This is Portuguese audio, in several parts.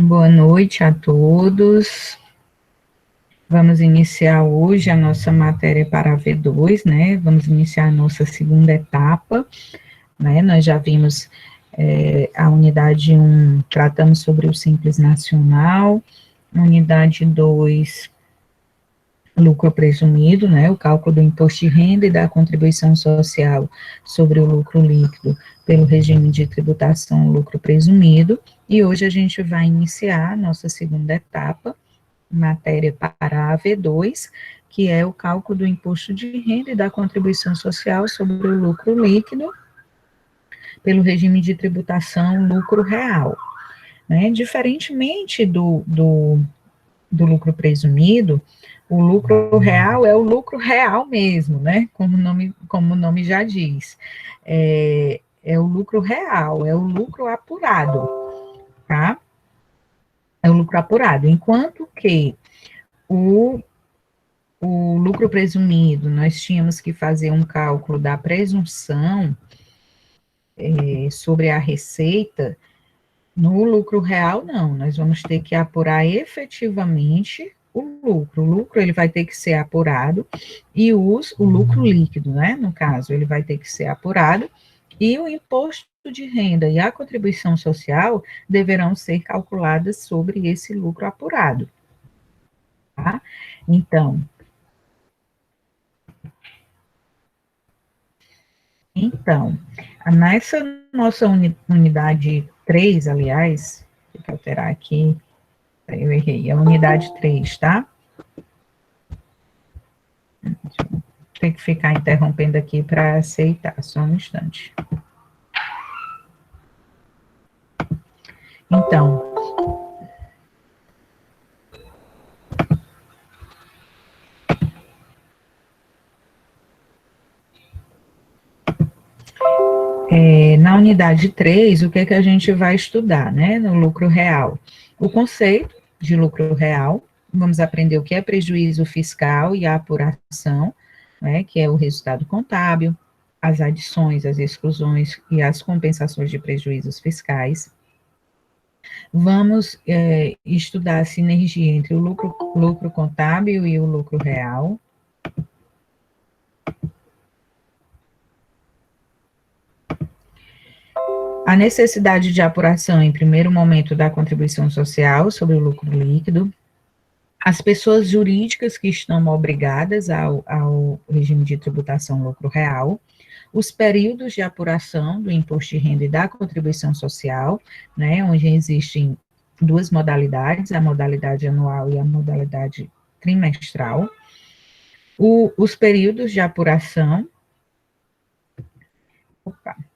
Boa noite a todos. Vamos iniciar hoje a nossa matéria para a V2, né? Vamos iniciar a nossa segunda etapa, né? Nós já vimos a unidade 1, tratamos sobre o Simples Nacional, unidade 2, lucro presumido, né? O cálculo do imposto de renda e da contribuição social sobre o lucro líquido pelo regime de tributação lucro presumido, e hoje a gente vai iniciar a nossa segunda etapa, matéria para a V2, que é o cálculo do imposto de renda e da contribuição social sobre o lucro líquido pelo regime de tributação lucro real. Né? Diferentemente do lucro presumido, o lucro real é o lucro real mesmo, né? Como o nome já diz. É o lucro real, é o lucro apurado, tá? É o lucro apurado. Enquanto que o lucro presumido, nós tínhamos que fazer um cálculo da presunção sobre a receita. No lucro real, não, nós vamos ter que apurar efetivamente o lucro. O lucro, ele vai ter que ser apurado, e o lucro líquido, né, no caso, ele vai ter que ser apurado, e o imposto de renda e a contribuição social deverão ser calculadas sobre esse lucro apurado, tá? Então, nessa nossa unidade 3, aliás, deixa eu alterar aqui, eu errei, é a unidade 3, tá? Tem que ficar interrompendo aqui para aceitar, só um instante. Então, na unidade 3, o que é que a gente vai estudar, né, no lucro real? O conceito de lucro real, vamos aprender o que é prejuízo fiscal e a apuração, né, que é o resultado contábil, as adições, as exclusões e as compensações de prejuízos fiscais. Vamos estudar a sinergia entre o lucro contábil e o lucro real. A necessidade de apuração, em primeiro momento, da contribuição social sobre o lucro líquido. As pessoas jurídicas que estão obrigadas ao regime de tributação lucro real. Os períodos de apuração do imposto de renda e da contribuição social, né, onde existem duas modalidades, a modalidade anual e a modalidade trimestral. Os períodos de apuração,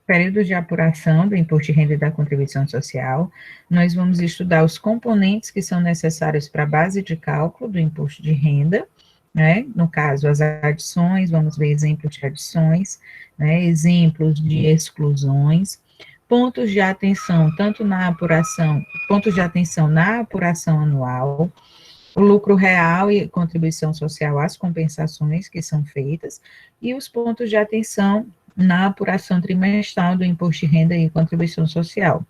períodos de apuração do imposto de renda e da contribuição social. Nós vamos estudar os componentes que são necessários para a base de cálculo do imposto de renda, né? No caso, as adições, vamos ver exemplos de adições, né? Exemplos de exclusões, pontos de atenção, tanto na apuração, pontos de atenção na apuração anual, o lucro real e contribuição social, as compensações que são feitas, e os pontos de atenção na apuração trimestral do imposto de renda e contribuição social.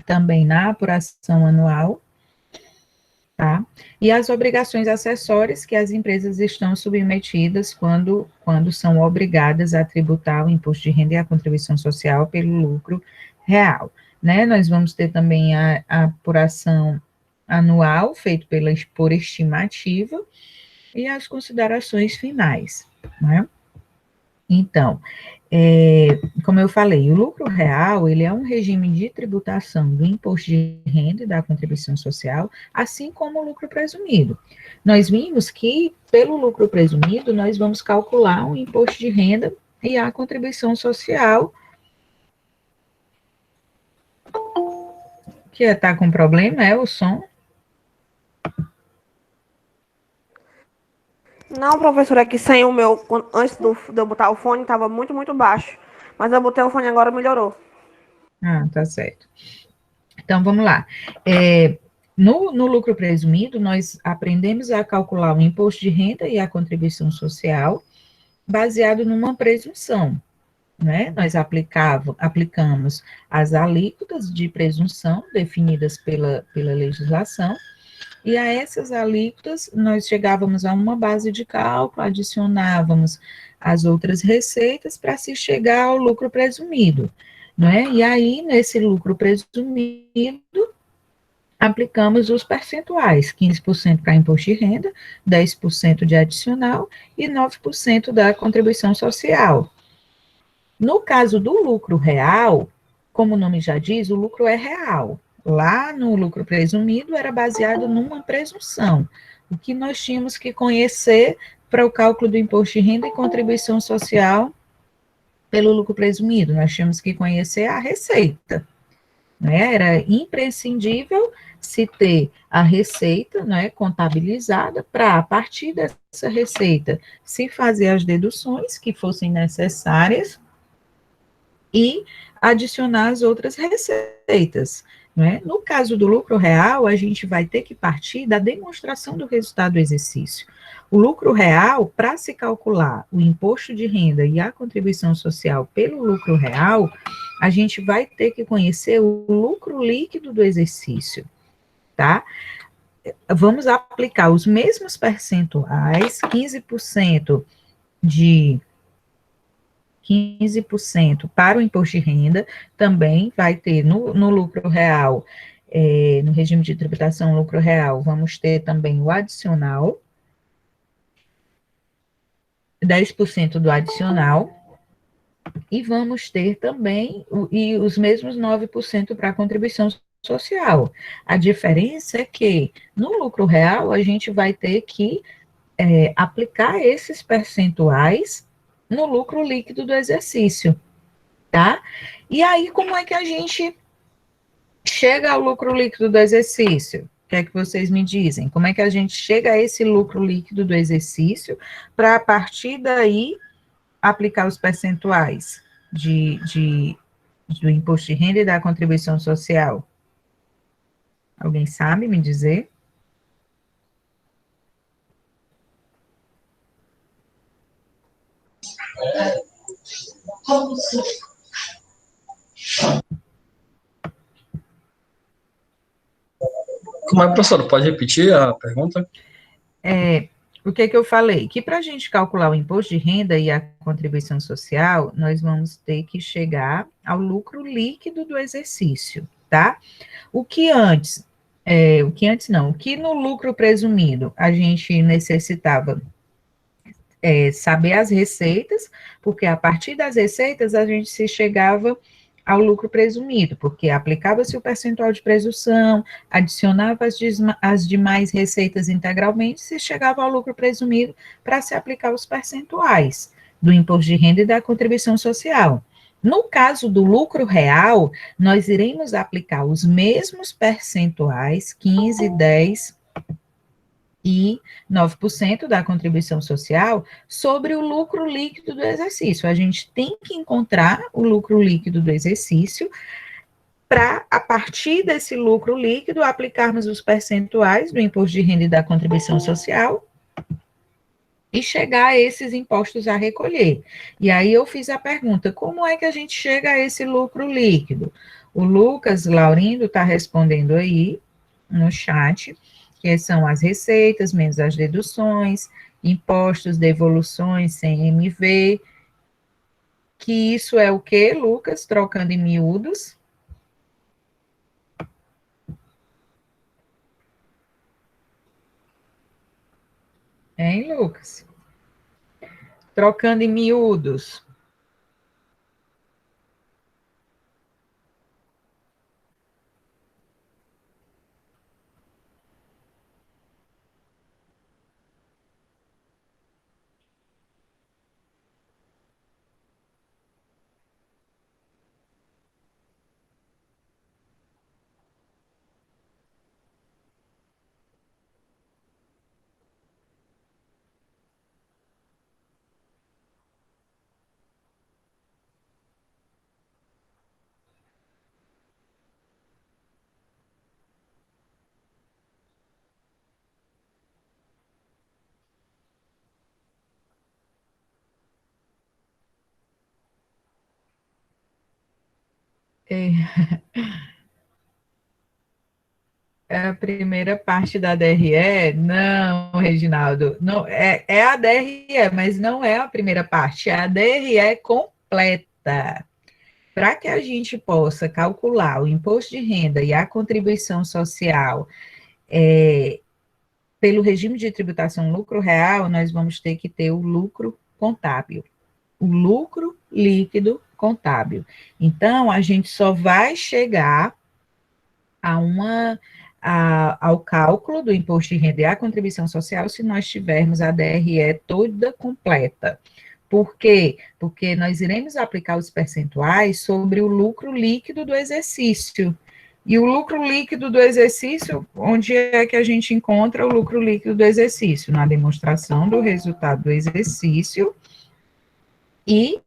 Também na apuração anual, tá? E as obrigações acessórias que as empresas estão submetidas quando são obrigadas a tributar o imposto de renda e a contribuição social pelo lucro real, né? Nós vamos ter também a apuração anual, feito por estimativa, e as considerações finais, né? Então, como eu falei, o lucro real, ele é um regime de tributação do imposto de renda e da contribuição social, assim como o lucro presumido. Nós vimos que, pelo lucro presumido, nós vamos calcular o imposto de renda e a contribuição social, que está com problema, o som. Não, professora, é que sem o meu, antes de eu botar o fone, estava muito, muito baixo. Mas eu botei o fone agora, melhorou. Ah, tá certo. Então, vamos lá. No lucro presumido, nós aprendemos a calcular o imposto de renda e a contribuição social, baseado numa presunção, né? Nós aplicamos as alíquotas de presunção definidas pela legislação, e a essas alíquotas nós chegávamos a uma base de cálculo, adicionávamos as outras receitas para se chegar ao lucro presumido, né? E aí, nesse lucro presumido, aplicamos os percentuais, 15% para imposto de renda, 10% de adicional e 9% da contribuição social. No caso do lucro real, como o nome já diz, o lucro é real. Lá no lucro presumido era baseado numa presunção. O que nós tínhamos que conhecer para o cálculo do imposto de renda e contribuição social pelo lucro presumido? Nós tínhamos que conhecer a receita, né? Era imprescindível se ter a receita, né, contabilizada para, a partir dessa receita, se fazer as deduções que fossem necessárias e adicionar as outras receitas. Né? No caso do lucro real, a gente vai ter que partir da demonstração do resultado do exercício. O lucro real, para se calcular o imposto de renda e a contribuição social pelo lucro real, a gente vai ter que conhecer o lucro líquido do exercício, tá? Vamos aplicar os mesmos percentuais, 15% de 15% para o imposto de renda, também vai ter no lucro real, no regime de tributação lucro real, vamos ter também o adicional, 10% do adicional, e vamos ter também os mesmos 9% para a contribuição social. A diferença é que no lucro real a gente vai ter que aplicar esses percentuais no lucro líquido do exercício, tá? E aí, como é que a gente chega ao lucro líquido do exercício? O que é que vocês me dizem? Como é que a gente chega a esse lucro líquido do exercício para, a partir daí, aplicar os percentuais do imposto de renda e da contribuição social? Alguém sabe me dizer? Como é, professor? Pode repetir a pergunta? O que eu falei? Que para a gente calcular o imposto de renda e a contribuição social, nós vamos ter que chegar ao lucro líquido do exercício, tá? O que antes, o que no lucro presumido a gente necessitava saber as receitas, porque a partir das receitas a gente se chegava ao lucro presumido, porque aplicava-se o percentual de presunção, adicionava as demais receitas integralmente, se chegava ao lucro presumido para se aplicar os percentuais do imposto de renda e da contribuição social. No caso do lucro real, nós iremos aplicar os mesmos percentuais, 15, 10 e 9% da contribuição social sobre o lucro líquido do exercício. A gente tem que encontrar o lucro líquido do exercício para, a partir desse lucro líquido, aplicarmos os percentuais do imposto de renda e da contribuição social e chegar a esses impostos a recolher. E aí eu fiz a pergunta, como é que a gente chega a esse lucro líquido? O Lucas Laurindo está respondendo aí no chat, que são as receitas menos as deduções, impostos, devoluções, CMV, que isso é o que, Lucas, trocando em miúdos? Hein, Lucas? Trocando em miúdos. É, a primeira parte da DRE? Não, Reginaldo, não, é a DRE, mas não é a primeira parte, é a DRE completa. Para que a gente possa calcular o imposto de renda e a contribuição social pelo regime de tributação lucro real, nós vamos ter que ter o lucro contábil, o lucro líquido contábil. Então, a gente só vai chegar a ao cálculo do imposto de renda e à contribuição social se nós tivermos a DRE toda completa. Por quê? Porque nós iremos aplicar os percentuais sobre o lucro líquido do exercício. E o lucro líquido do exercício, onde é que a gente encontra o lucro líquido do exercício? Na demonstração do resultado do exercício e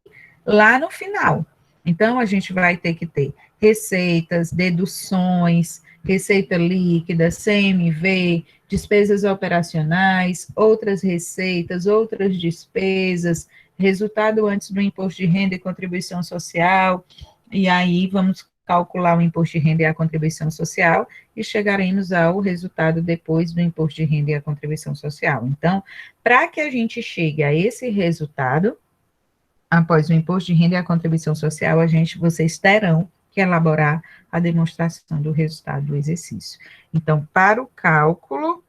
lá no final. Então, a gente vai ter que ter receitas, deduções, receita líquida, CMV, despesas operacionais, outras receitas, outras despesas, resultado antes do imposto de renda e contribuição social, e aí vamos calcular o imposto de renda e a contribuição social, e chegaremos ao resultado depois do imposto de renda e a contribuição social. Então, para que a gente chegue a esse resultado, após o imposto de renda e a contribuição social, vocês terão que elaborar a demonstração do resultado do exercício. Então, para o cálculo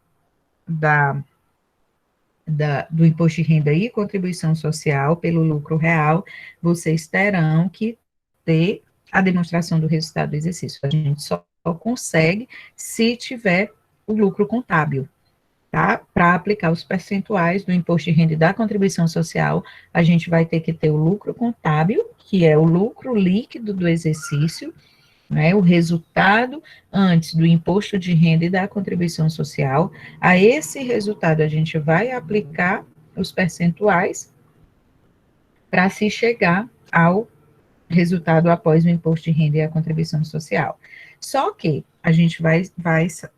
do imposto de renda e contribuição social pelo lucro real, vocês terão que ter a demonstração do resultado do exercício. A gente só consegue se tiver o lucro contábil. Tá? Para aplicar os percentuais do imposto de renda e da contribuição social, a gente vai ter que ter o lucro contábil, que é o lucro líquido do exercício, né, o resultado antes do imposto de renda e da contribuição social. A esse resultado, a gente vai aplicar os percentuais para se chegar ao resultado após o imposto de renda e a contribuição social. Só que a gente vai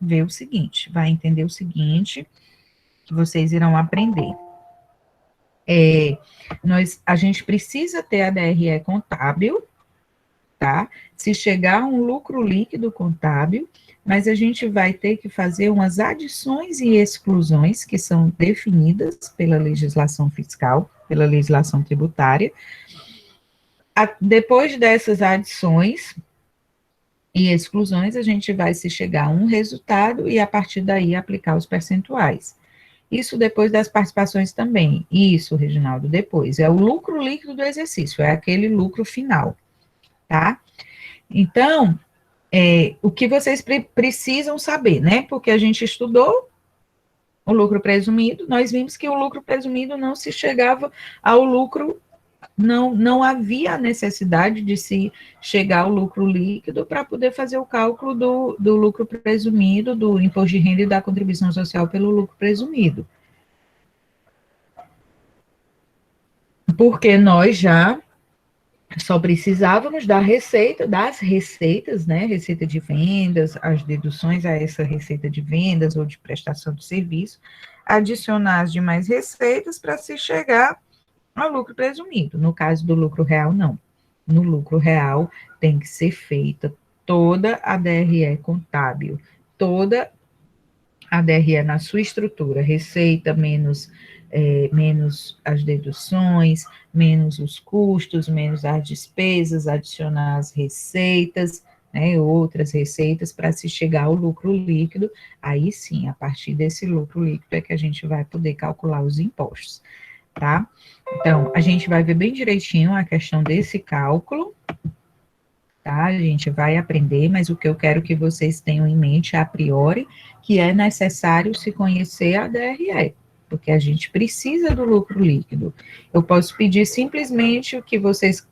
ver o seguinte, vai entender o seguinte, que vocês irão aprender. A gente precisa ter a DRE contábil, tá? Se chegar a um lucro líquido contábil, mas a gente vai ter que fazer umas adições e exclusões que são definidas pela legislação fiscal, pela legislação tributária. Depois dessas adições e exclusões, a gente vai se chegar a um resultado e, a partir daí, aplicar os percentuais. Isso depois das participações também. Isso, Reginaldo, depois. É o lucro líquido do exercício, é aquele lucro final, tá? Então, o que vocês precisam saber, né? Porque a gente estudou o lucro presumido, nós vimos que o lucro presumido não se chegava ao lucro, não havia necessidade de se chegar ao lucro líquido para poder fazer o cálculo do lucro presumido, do imposto de renda e da contribuição social pelo lucro presumido. Porque nós já só precisávamos das receitas, né, receita de vendas, as deduções a essa receita de vendas ou de prestação de serviço, adicionar as demais receitas para se chegar ao lucro presumido. No caso do lucro real, não. No lucro real, tem que ser feita toda a DRE contábil, toda a DRE na sua estrutura, receita menos as deduções, menos os custos, menos as despesas, adicionar as receitas, né, outras receitas, para se chegar ao lucro líquido. Aí sim, a partir desse lucro líquido é que a gente vai poder calcular os impostos, tá? Então, a gente vai ver bem direitinho a questão desse cálculo, tá? A gente vai aprender, mas o que eu quero que vocês tenham em mente, a priori, que é necessário se conhecer a DRE, porque a gente precisa do lucro líquido. Eu posso pedir simplesmente que vocês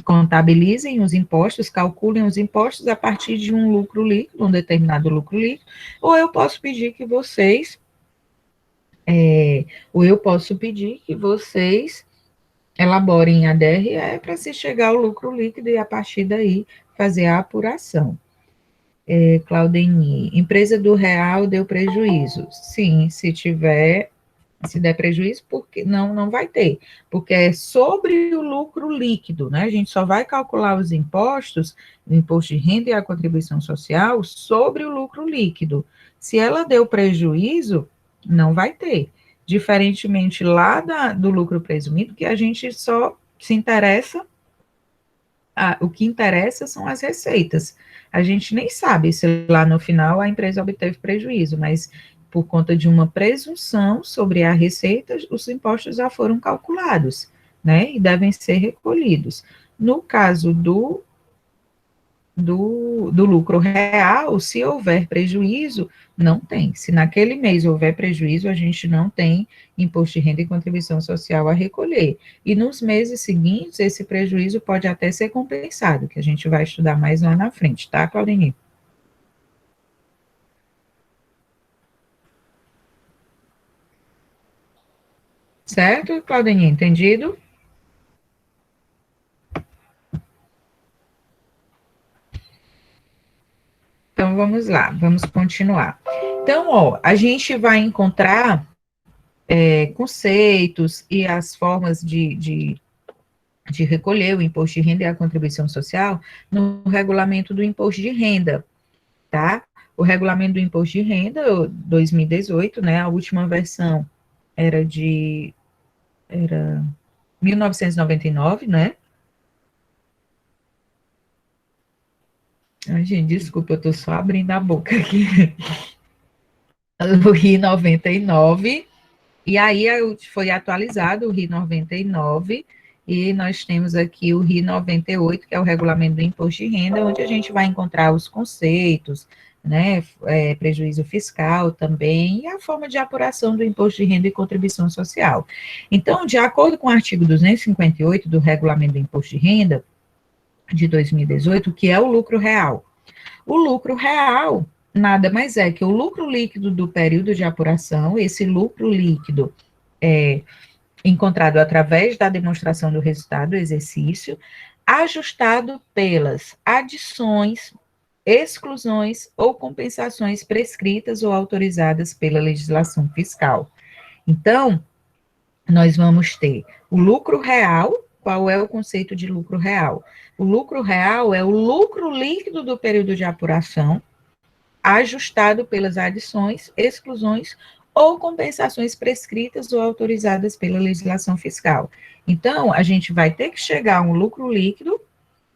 contabilizem os impostos, calculem os impostos a partir de um lucro líquido, um determinado lucro líquido, ou eu posso pedir que vocês elaborem a DRE para se chegar ao lucro líquido e, a partir daí, fazer a apuração. Claudeni, empresa do real deu prejuízo? Sim, se tiver Se der prejuízo, porque não vai ter, porque é sobre o lucro líquido, né? A gente só vai calcular os impostos, o imposto de renda e a contribuição social, sobre o lucro líquido. Se ela deu prejuízo, não vai ter. Diferentemente lá do lucro presumido, que a gente só se interessa, o que interessa são as receitas. A gente nem sabe se lá no final a empresa obteve prejuízo, mas por conta de uma presunção sobre a receita, os impostos já foram calculados, né, e devem ser recolhidos. No caso do lucro real, se houver prejuízo, não tem. Se naquele mês houver prejuízo, a gente não tem imposto de renda e contribuição social a recolher. E nos meses seguintes, esse prejuízo pode até ser compensado, que a gente vai estudar mais lá na frente, tá, Claudine? Certo, Claudine? Entendido? Então, vamos lá, vamos continuar. Então, ó, a gente vai encontrar conceitos e as formas de recolher o imposto de renda e a contribuição social no regulamento do imposto de renda, tá? O regulamento do imposto de renda, 2018, né, a última versão era 1999, né? Ai, gente, desculpa, eu tô só abrindo a boca aqui. O RI 99, e aí foi atualizado o RI 99, e nós temos aqui o RI 98, que é o Regulamento do Imposto de Renda, onde a gente vai encontrar os conceitos, né, prejuízo fiscal também, e a forma de apuração do Imposto de Renda e Contribuição Social. Então, de acordo com o artigo 258 do Regulamento do Imposto de Renda, de 2018, que é o lucro real? O lucro real nada mais é que o lucro líquido do período de apuração, esse lucro líquido é encontrado através da demonstração do resultado do exercício, ajustado pelas adições, exclusões ou compensações prescritas ou autorizadas pela legislação fiscal. Então, nós vamos ter o lucro real. Qual é o conceito de lucro real? O lucro real é o lucro líquido do período de apuração, ajustado pelas adições, exclusões ou compensações prescritas ou autorizadas pela legislação fiscal. Então, a gente vai ter que chegar a um lucro líquido,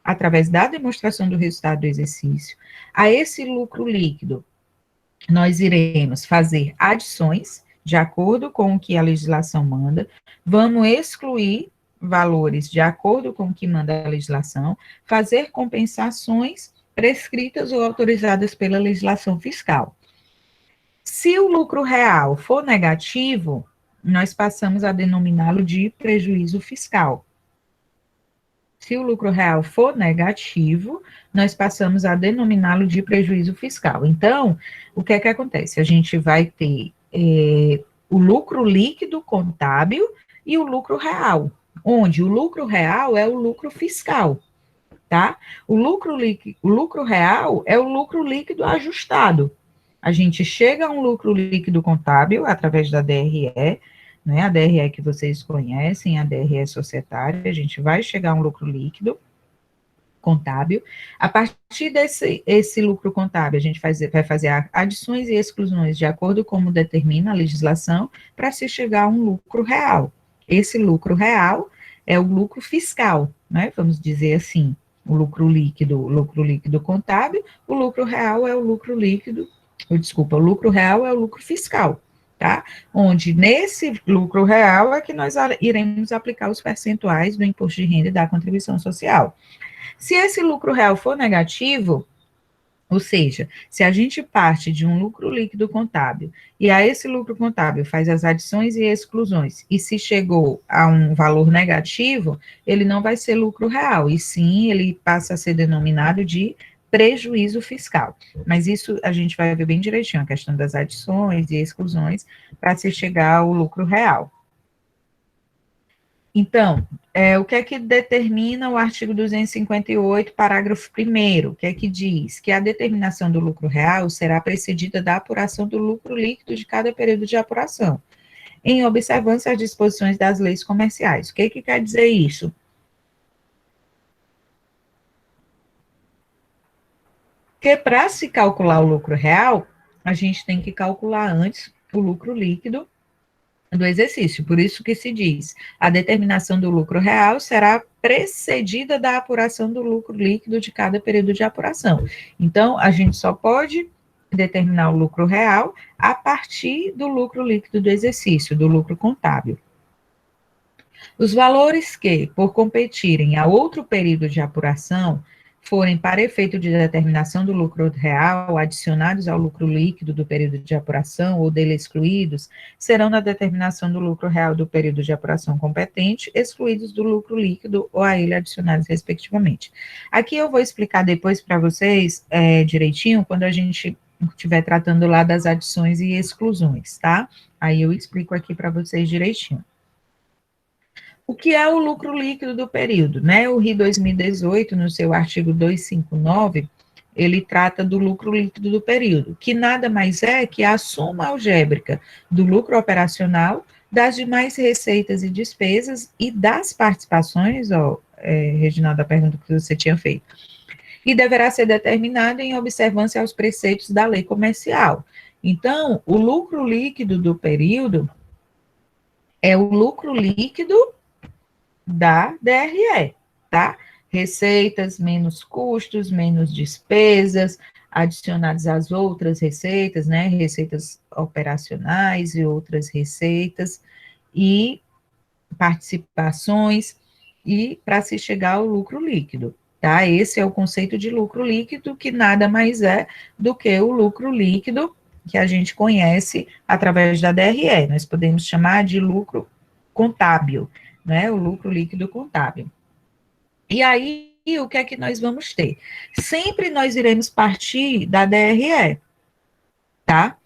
através da demonstração do resultado do exercício. A esse lucro líquido, nós iremos fazer adições, de acordo com o que a legislação manda, vamos excluir valores de acordo com o que manda a legislação, fazer compensações prescritas ou autorizadas pela legislação fiscal. Se o lucro real for negativo, nós passamos a denominá-lo de prejuízo fiscal. Se o lucro real for negativo, nós passamos a denominá-lo de prejuízo fiscal. Então, o que é que acontece? A gente vai ter o lucro líquido contábil e o lucro real, onde o lucro real é o lucro fiscal, tá? O lucro real é o lucro líquido ajustado. A gente chega a um lucro líquido contábil através da DRE, né? A DRE que vocês conhecem, a DRE societária, a gente vai chegar a um lucro líquido contábil. A partir desse lucro contábil, a gente vai fazer adições e exclusões de acordo com como determina a legislação, para se chegar a um lucro real. Esse lucro real é o lucro fiscal, né? Vamos dizer assim, o lucro líquido contábil, o lucro real é o lucro líquido, o lucro real é o lucro fiscal, tá? Onde nesse lucro real é que nós iremos aplicar os percentuais do imposto de renda e da contribuição social. Se esse lucro real for negativo, ou seja, se a gente parte de um lucro líquido contábil e a esse lucro contábil faz as adições e exclusões, e se chegou a um valor negativo, ele não vai ser lucro real, e sim ele passa a ser denominado de prejuízo fiscal. Mas isso a gente vai ver bem direitinho, a questão das adições e exclusões, para se chegar ao lucro real. Então, o que é que determina o artigo 258, parágrafo 1º? O que é que diz? Que a determinação do lucro real será precedida da apuração do lucro líquido de cada período de apuração. em observância às disposições das leis comerciais. O que quer dizer isso? Porque para se calcular o lucro real, a gente tem que calcular antes o lucro líquido do exercício. Por isso que se diz, a determinação do lucro real será precedida da apuração do lucro líquido de cada período de apuração. Então, a gente só pode determinar o lucro real a partir do lucro líquido do exercício, do lucro contábil. Os valores que, por competirem a outro período de apuração, forem para efeito de determinação do lucro real, adicionados ao lucro líquido do período de apuração ou dele excluídos, serão na determinação do lucro real do período de apuração competente, excluídos do lucro líquido ou a ele adicionados, respectivamente. Aqui eu vou explicar depois para vocês direitinho, quando a gente estiver tratando lá das adições e exclusões, tá? Aí eu explico aqui para vocês direitinho. O que é o lucro líquido do período, né? O RI 2018, no seu artigo 259, ele trata do lucro líquido do período, que nada mais é que a soma algébrica do lucro operacional, das demais receitas e despesas e das participações, Reginaldo, a pergunta que você tinha feito, e deverá ser determinada em observância aos preceitos da lei comercial. Então, o lucro líquido do período é o lucro líquido da DRE, tá? Receitas menos custos, menos despesas, adicionadas às outras receitas, né? Receitas operacionais e outras receitas, e participações, e para se chegar ao lucro líquido, tá? Esse é o conceito de lucro líquido, que nada mais é do que o lucro líquido que a gente conhece através da DRE. Nós podemos chamar de lucro contábil, né, o lucro líquido contábil. E aí, o que é que nós vamos ter? Sempre nós iremos partir da DRE, tá?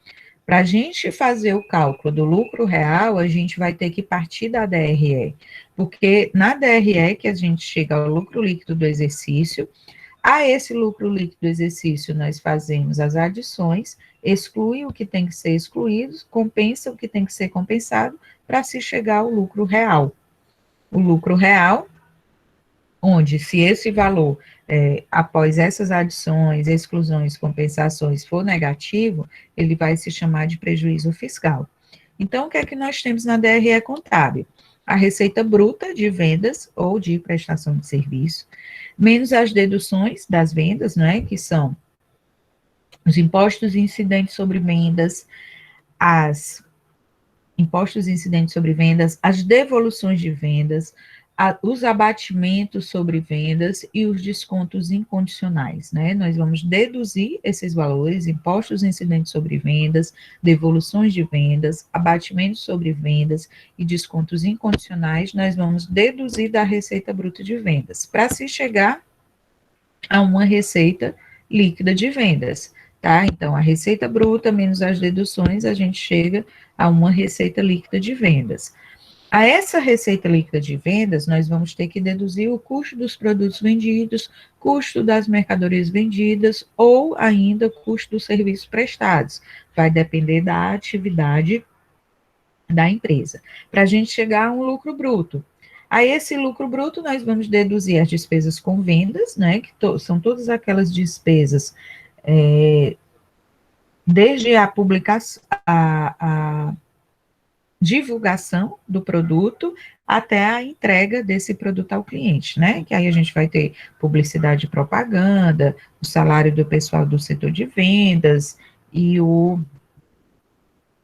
Para a gente fazer o cálculo do lucro real, a gente vai ter que partir da DRE, porque na DRE que a gente chega ao lucro líquido do exercício, a esse lucro líquido do exercício nós fazemos as adições, exclui o que tem que ser excluído, compensa o que tem que ser compensado, para se chegar ao lucro real. O lucro real, onde se esse valor, após essas adições, exclusões, compensações, for negativo, ele vai se chamar de prejuízo fiscal. Então, o que é que nós temos na DRE contábil? A receita bruta de vendas ou de prestação de serviço, menos as deduções das vendas, né, que são os impostos incidentes sobre vendas, impostos incidentes sobre vendas, as devoluções de vendas, os abatimentos sobre vendas e os descontos incondicionais, né? Nós vamos deduzir esses valores, impostos incidentes sobre vendas, devoluções de vendas, abatimentos sobre vendas e descontos incondicionais, nós vamos deduzir da receita bruta de vendas, para se chegar a uma receita líquida de vendas, tá? Então, a receita bruta menos as deduções, a gente chega a uma receita líquida de vendas. A essa receita líquida de vendas, nós vamos ter que deduzir o custo dos produtos vendidos, custo das mercadorias vendidas ou ainda custo dos serviços prestados. Vai depender da atividade da empresa. Para a gente chegar a um lucro bruto. A esse lucro bruto, nós vamos deduzir as despesas com vendas, né, que são todas aquelas despesas, desde a publicação, a divulgação do produto até a entrega desse produto ao cliente, né? Que aí a gente vai ter publicidade e propaganda, o salário do pessoal do setor de vendas e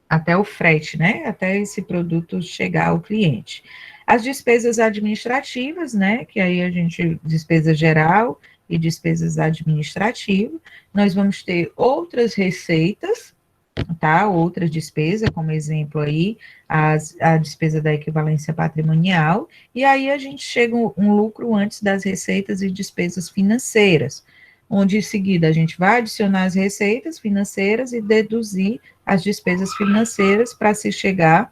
até o frete, né? Até esse produto chegar ao cliente. As despesas administrativas, né? Que aí a gente, despesa geral e despesas administrativas. Nós vamos ter outras receitas, tá? Outras despesas, como exemplo aí, a despesa da equivalência patrimonial, e aí a gente chega um lucro antes das receitas e despesas financeiras, onde em seguida a gente vai adicionar as receitas financeiras e deduzir as despesas financeiras para se chegar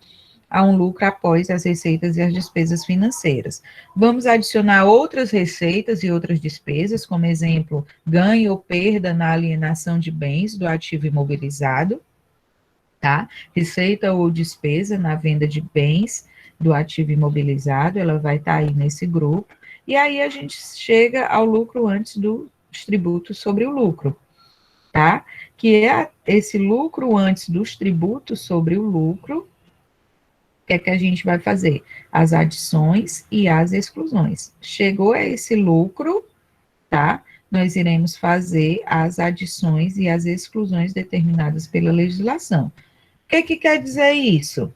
a um lucro após as receitas e as despesas financeiras. Vamos adicionar outras receitas e outras despesas, como exemplo, ganho ou perda na alienação de bens do ativo imobilizado, tá? Receita ou despesa na venda de bens do ativo imobilizado, ela vai estar aí nesse grupo. E aí a gente chega ao lucro antes dos tributos sobre o lucro, tá? Que é esse lucro antes dos tributos sobre o lucro. O que é que a gente vai fazer? As adições e as exclusões. Chegou a esse lucro, tá? Nós iremos fazer as adições e as exclusões determinadas pela legislação. O que que quer dizer isso?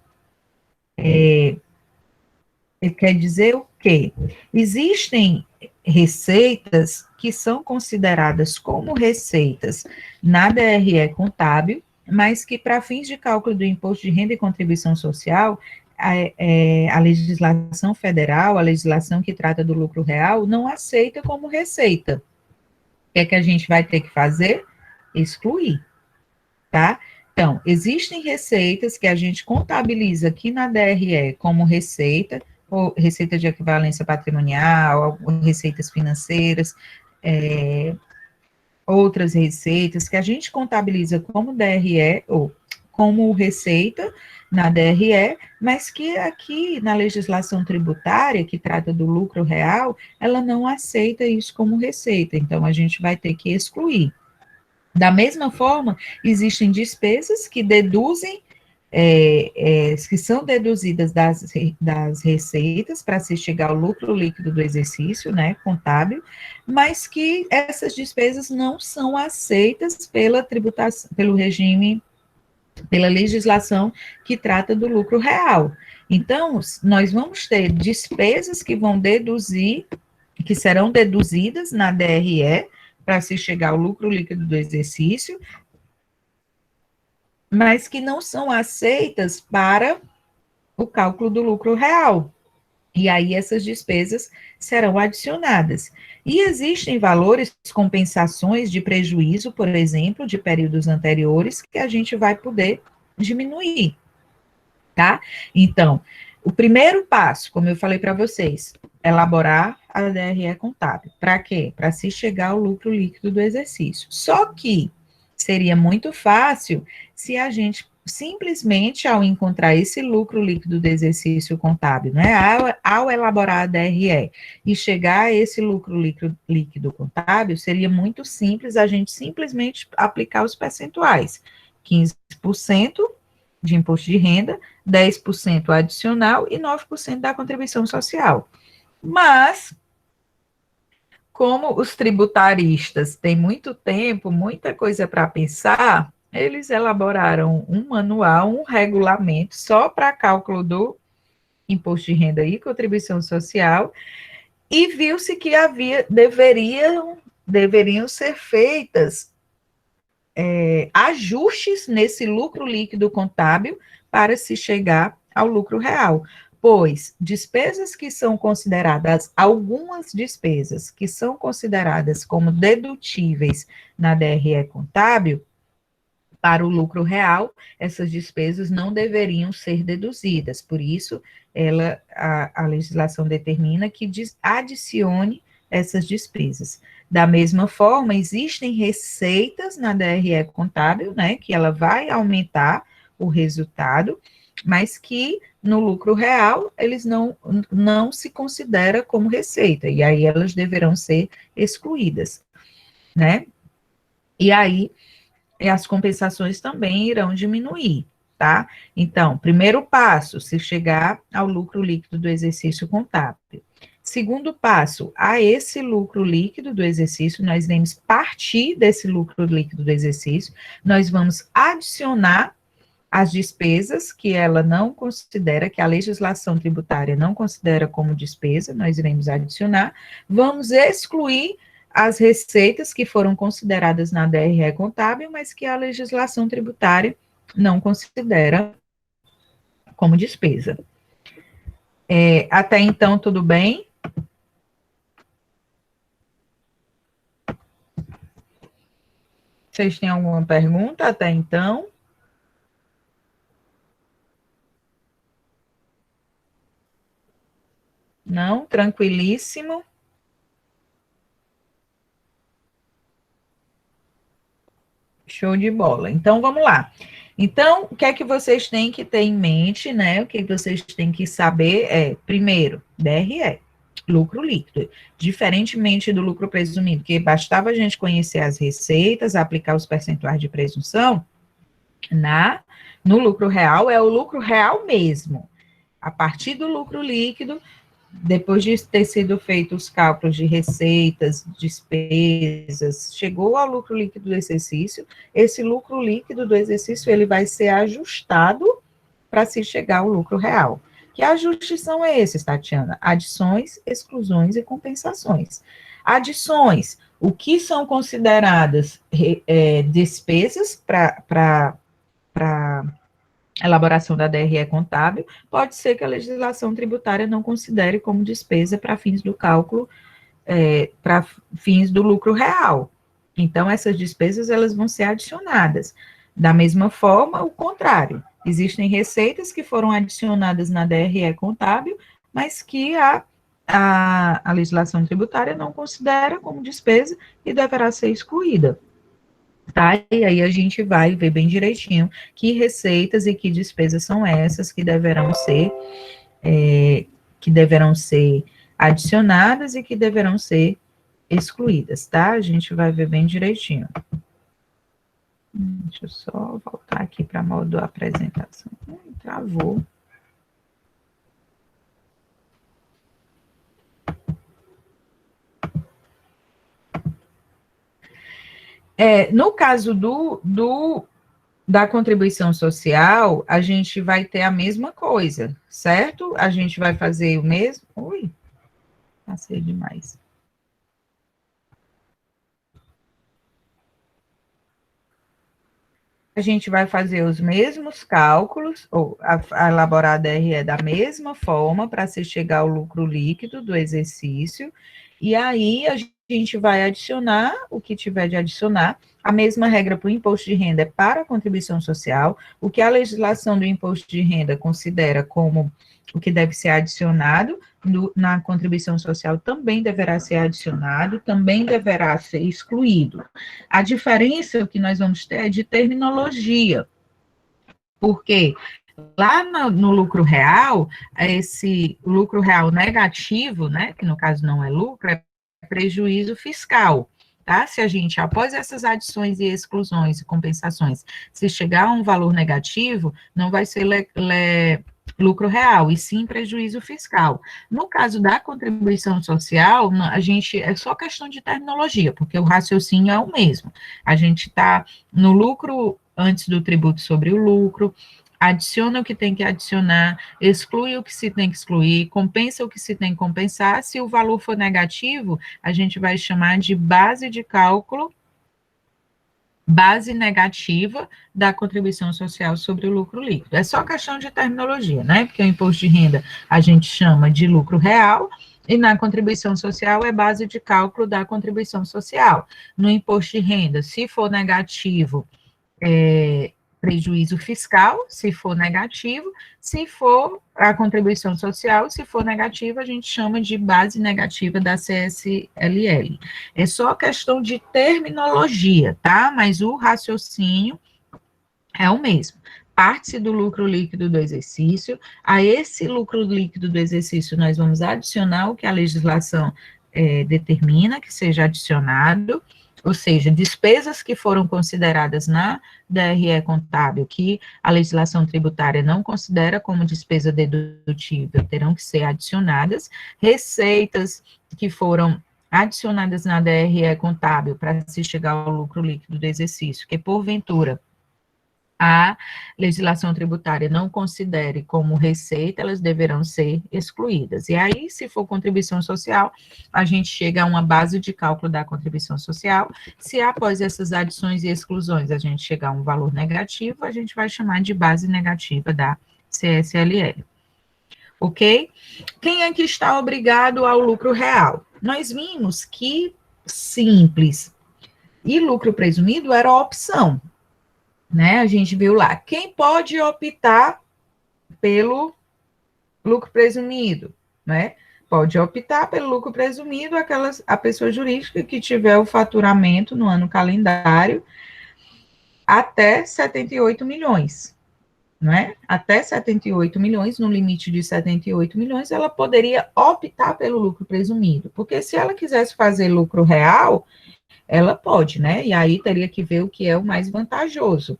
Quer dizer o quê? Existem receitas que são consideradas como receitas na DRE contábil, mas que para fins de cálculo do imposto de renda e contribuição social, a legislação federal, a legislação que trata do lucro real, não aceita como receita. O que é que a gente vai ter que fazer? Excluir, tá? Então, existem receitas que a gente contabiliza aqui na DRE como receita, ou receita de equivalência patrimonial, receitas financeiras, outras receitas que a gente contabiliza como DRE, ou como receita na DRE, mas que aqui na legislação tributária, que trata do lucro real, ela não aceita isso como receita, então a gente vai ter que excluir. Da mesma forma, existem despesas que deduzem, que são deduzidas das receitas para se chegar ao lucro líquido do exercício, né, contábil, mas que essas despesas não são aceitas pela tributação, pelo regime, pela legislação que trata do lucro real. Então, nós vamos ter despesas que vão deduzir, que serão deduzidas na DRE, para se chegar ao lucro líquido do exercício, mas que não são aceitas para o cálculo do lucro real. E aí essas despesas serão adicionadas. E existem valores, compensações de prejuízo, por exemplo, de períodos anteriores, que a gente vai poder diminuir, tá? Então, o primeiro passo, como eu falei para vocês, elaborar a DRE contábil. Para quê? Para se chegar ao lucro líquido do exercício. Só que seria muito fácil se a gente simplesmente, ao encontrar esse lucro líquido do exercício contábil, né, ao elaborar a DRE e chegar a esse lucro líquido contábil, seria muito simples a gente simplesmente aplicar os percentuais. 15% de imposto de renda, 10% adicional e 9% da contribuição social. Mas, como os tributaristas têm muito tempo, muita coisa para pensar, eles elaboraram um manual, um regulamento só para cálculo do imposto de renda e contribuição social, e viu-se que deveriam ser feitas ajustes nesse lucro líquido contábil para se chegar ao lucro real, pois despesas que são consideradas, algumas despesas que são consideradas como dedutíveis na DRE contábil, para o lucro real, essas despesas não deveriam ser deduzidas, por isso, a legislação determina que adicione essas despesas. Da mesma forma, existem receitas na DRE contábil, né, que ela vai aumentar o resultado, mas que no lucro real eles não se considera como receita, e aí elas deverão ser excluídas, né? E aí as compensações também irão diminuir, tá? Então, primeiro passo, se chegar ao lucro líquido do exercício contábil. Segundo passo, a esse lucro líquido do exercício, nós iremos partir desse lucro líquido do exercício, nós vamos adicionar as despesas que ela não considera, que a legislação tributária não considera como despesa, nós iremos adicionar, vamos excluir as receitas que foram consideradas na DRE contábil, mas que a legislação tributária não considera como despesa. Até então, tudo bem? Vocês têm alguma pergunta até então? Não? Tranquilíssimo? Show de bola. Então, vamos lá. Então, o que é que vocês têm que ter em mente, né? O que vocês têm que saber é, primeiro, DRE, lucro líquido. Diferentemente do lucro presumido, que bastava a gente conhecer as receitas, aplicar os percentuais de presunção, no lucro real, é o lucro real mesmo. A partir do lucro líquido, depois de ter sido feitos os cálculos de receitas, despesas, chegou ao lucro líquido do exercício, esse lucro líquido do exercício, ele vai ser ajustado para se chegar ao lucro real. Que ajustes são esses, Tatiana? Adições, exclusões e compensações. Adições, o que são consideradas despesas para elaboração da DRE contábil, pode ser que a legislação tributária não considere como despesa para fins do cálculo, para fins do lucro real. Então, essas despesas, elas vão ser adicionadas. Da mesma forma, o contrário. Existem receitas que foram adicionadas na DRE contábil, mas que a legislação tributária não considera como despesa e deverá ser excluída. Tá? E aí a gente vai ver bem direitinho que receitas e que despesas são essas que deverão ser adicionadas e que deverão ser excluídas, tá? A gente vai ver bem direitinho. Deixa eu só voltar aqui para modo apresentação. Travou. No caso da contribuição social, a gente vai ter a mesma coisa, certo? A gente vai fazer o mesmo... Ui, passei demais. A gente vai fazer os mesmos cálculos, ou elaborar a DRE da mesma forma, para se chegar ao lucro líquido do exercício, e aí a gente vai adicionar o que tiver de adicionar. A mesma regra para o imposto de renda é para a contribuição social, o que a legislação do imposto de renda considera como o que deve ser adicionado na contribuição social também deverá ser adicionado, também deverá ser excluído. A diferença que nós vamos ter é de terminologia, porque lá no lucro real, esse lucro real negativo, né, que no caso não é lucro, é prejuízo fiscal. Tá? Se a gente, após essas adições e exclusões e compensações, se chegar a um valor negativo, não vai ser lucro real, e sim prejuízo fiscal. No caso da contribuição social, a gente, é só questão de terminologia, porque o raciocínio é o mesmo. A gente está no lucro antes do tributo sobre o lucro, adiciona o que tem que adicionar, exclui o que se tem que excluir, compensa o que se tem que compensar. Se o valor for negativo, a gente vai chamar de base de cálculo, base negativa da contribuição social sobre o lucro líquido. É só questão de terminologia, né? Porque o imposto de renda a gente chama de lucro real, e na contribuição social é base de cálculo da contribuição social. No imposto de renda, se for negativo, prejuízo fiscal, se for negativo, se for a contribuição social, se for negativa, a gente chama de base negativa da CSLL. É só questão de terminologia, tá? Mas o raciocínio é o mesmo. Parte-se do lucro líquido do exercício, a esse lucro líquido do exercício nós vamos adicionar o que a legislação determina que seja adicionado, ou seja, despesas que foram consideradas na DRE contábil, que a legislação tributária não considera como despesa dedutível, terão que ser adicionadas, receitas que foram adicionadas na DRE contábil para se chegar ao lucro líquido do exercício, que porventura a legislação tributária não considere como receita, elas deverão ser excluídas. E aí, se for contribuição social, a gente chega a uma base de cálculo da contribuição social. Se após essas adições e exclusões a gente chegar a um valor negativo, a gente vai chamar de base negativa da CSLL. Ok? Quem é que está obrigado ao lucro real? Nós vimos que simples e lucro presumido era a opção, né? A gente viu lá, quem pode optar pelo lucro presumido, né? Pode optar pelo lucro presumido a pessoa jurídica que tiver o faturamento no ano calendário até 78 milhões, não é? Até 78 milhões, no limite de 78 milhões, ela poderia optar pelo lucro presumido, porque se ela quisesse fazer lucro real, ela pode, né? E aí teria que ver o que é o mais vantajoso,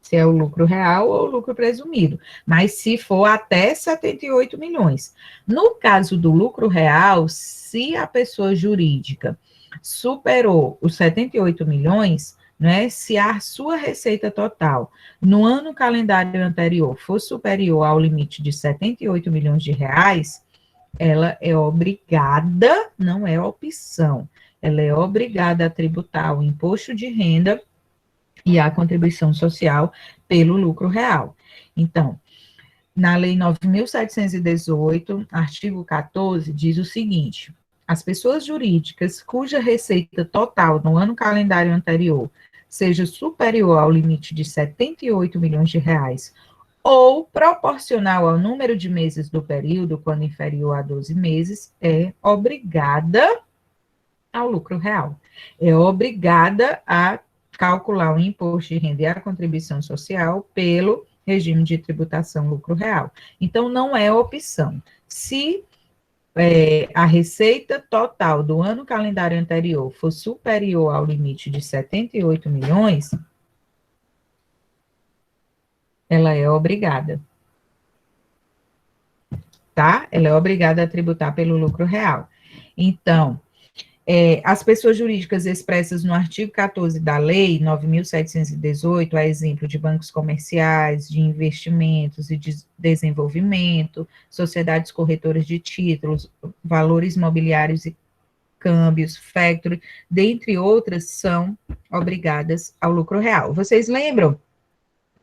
se é o lucro real ou o lucro presumido, mas se for até 78 milhões. No caso do lucro real, se a pessoa jurídica superou os 78 milhões, né, se a sua receita total no ano calendário anterior for superior ao limite de 78 milhões de reais, ela é obrigada, não é opção, ela é obrigada a tributar o imposto de renda e a contribuição social pelo lucro real. Então, na Lei 9.718, artigo 14, diz o seguinte: as pessoas jurídicas cuja receita total no ano calendário anterior seja superior ao limite de 78 milhões de reais ou proporcional ao número de meses do período, quando inferior a 12 meses, é obrigada ao lucro real. É obrigada a calcular o imposto de renda e a contribuição social pelo regime de tributação lucro real. Então, não é opção. Se a receita total do ano calendário anterior for superior ao limite de 78 milhões, ela é obrigada. Tá? Ela é obrigada a tributar pelo lucro real. Então, as pessoas jurídicas expressas no artigo 14 da Lei 9.718, a exemplo de bancos comerciais, de investimentos e de desenvolvimento, sociedades corretoras de títulos, valores mobiliários e câmbios, factory, dentre outras, são obrigadas ao lucro real. Vocês lembram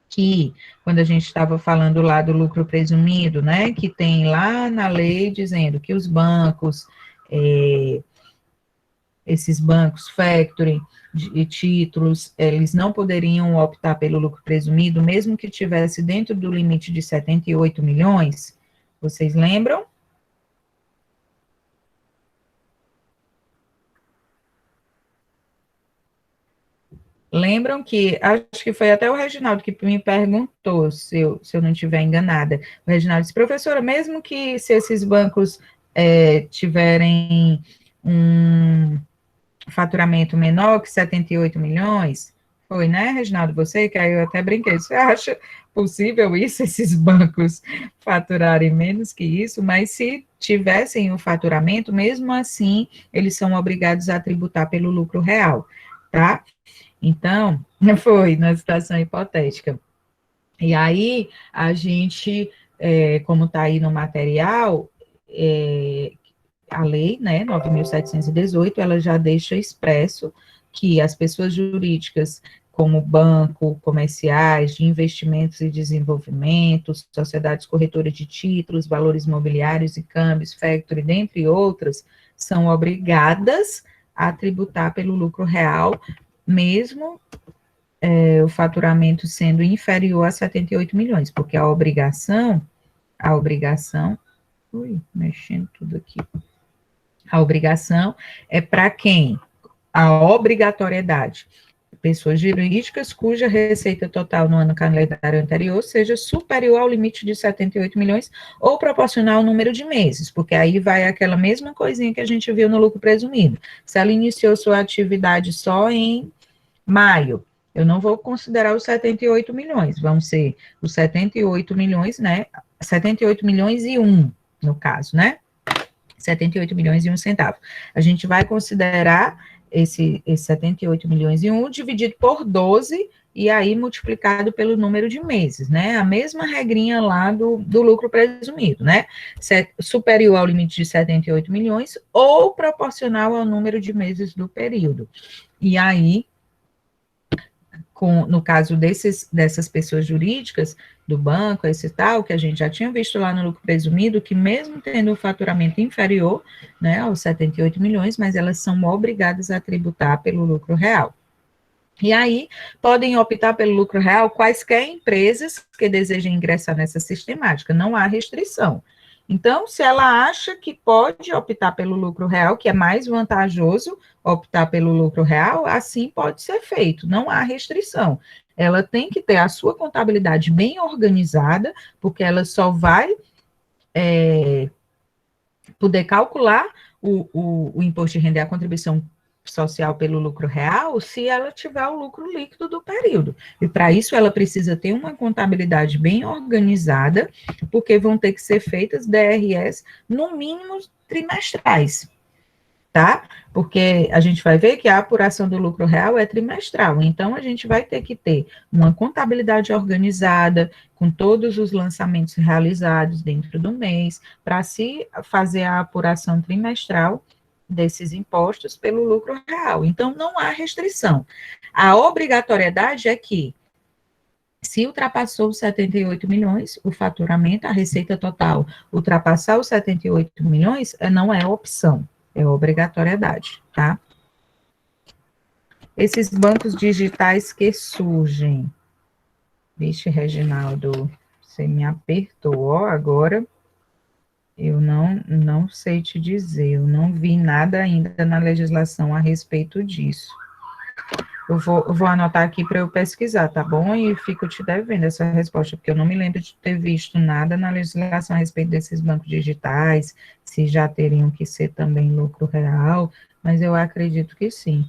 que, quando a gente estava falando lá do lucro presumido, né, que tem lá na lei dizendo que os bancos, esses bancos factoring e títulos, eles não poderiam optar pelo lucro presumido, mesmo que tivesse dentro do limite de 78 milhões? Vocês lembram? Lembram que, acho que foi até o Reginaldo que me perguntou, se eu não estiver enganada. O Reginaldo disse: professora, mesmo que se esses bancos tiverem um faturamento menor que 78 milhões, foi, né, Reginaldo, você, que aí eu até brinquei, você acha possível isso, esses bancos faturarem menos que isso? Mas se tivessem o faturamento, mesmo assim, eles são obrigados a tributar pelo lucro real, tá? Então, foi na situação hipotética. E aí, a gente, como está aí no material, a lei, né, 9.718, ela já deixa expresso que as pessoas jurídicas, como banco, comerciais, de investimentos e desenvolvimento, sociedades corretoras de títulos, valores mobiliários e câmbios, factory, dentre outras, são obrigadas a tributar pelo lucro real, mesmo o faturamento sendo inferior a 78 milhões, porque a obrigação, mexendo tudo aqui, a obrigação é para quem? A obrigatoriedade. Pessoas jurídicas cuja receita total no ano calendário anterior seja superior ao limite de 78 milhões ou proporcional ao número de meses, porque aí vai aquela mesma coisinha que a gente viu no lucro presumido. Se ela iniciou sua atividade só em maio, eu não vou considerar os 78 milhões, vão ser os 78 milhões, né? 78 milhões e um, no caso, né? 78 milhões e um centavo. A gente vai considerar esse 78 milhões e um dividido por 12 e aí multiplicado pelo número de meses, né? A mesma regrinha lá do lucro presumido, né? Superior ao limite de 78 milhões ou proporcional ao número de meses do período. E aí, no caso dessas pessoas jurídicas, do banco, esse tal, que a gente já tinha visto lá no lucro presumido, que mesmo tendo um faturamento inferior, né, aos 78 milhões, mas elas são obrigadas a tributar pelo lucro real. E aí, podem optar pelo lucro real quaisquer empresas que desejem ingressar nessa sistemática, não há restrição. Então, se ela acha que pode optar pelo lucro real, que é mais vantajoso optar pelo lucro real, assim pode ser feito, não há restrição. Ela tem que ter a sua contabilidade bem organizada, porque ela só vai poder calcular o imposto de renda e a contribuição social pelo lucro real se ela tiver o lucro líquido do período. E para isso ela precisa ter uma contabilidade bem organizada, porque vão ter que ser feitas DRS no mínimo trimestrais, tá? Porque a gente vai ver que a apuração do lucro real é trimestral, então a gente vai ter que ter uma contabilidade organizada, com todos os lançamentos realizados dentro do mês, para se fazer a apuração trimestral desses impostos pelo lucro real. Então, não há restrição. A obrigatoriedade é que, se ultrapassou os 78 milhões, o faturamento, a receita total, ultrapassar os 78 milhões, não é opção, é obrigatoriedade, tá? Esses bancos digitais que surgem. Vixe, Reginaldo, você me apertou, ó, agora eu não sei te dizer, eu não vi nada ainda na legislação a respeito disso. Eu vou anotar aqui para eu pesquisar, tá bom? E fico te devendo essa resposta, porque eu não me lembro de ter visto nada na legislação a respeito desses bancos digitais, se já teriam que ser também lucro real, mas eu acredito que sim.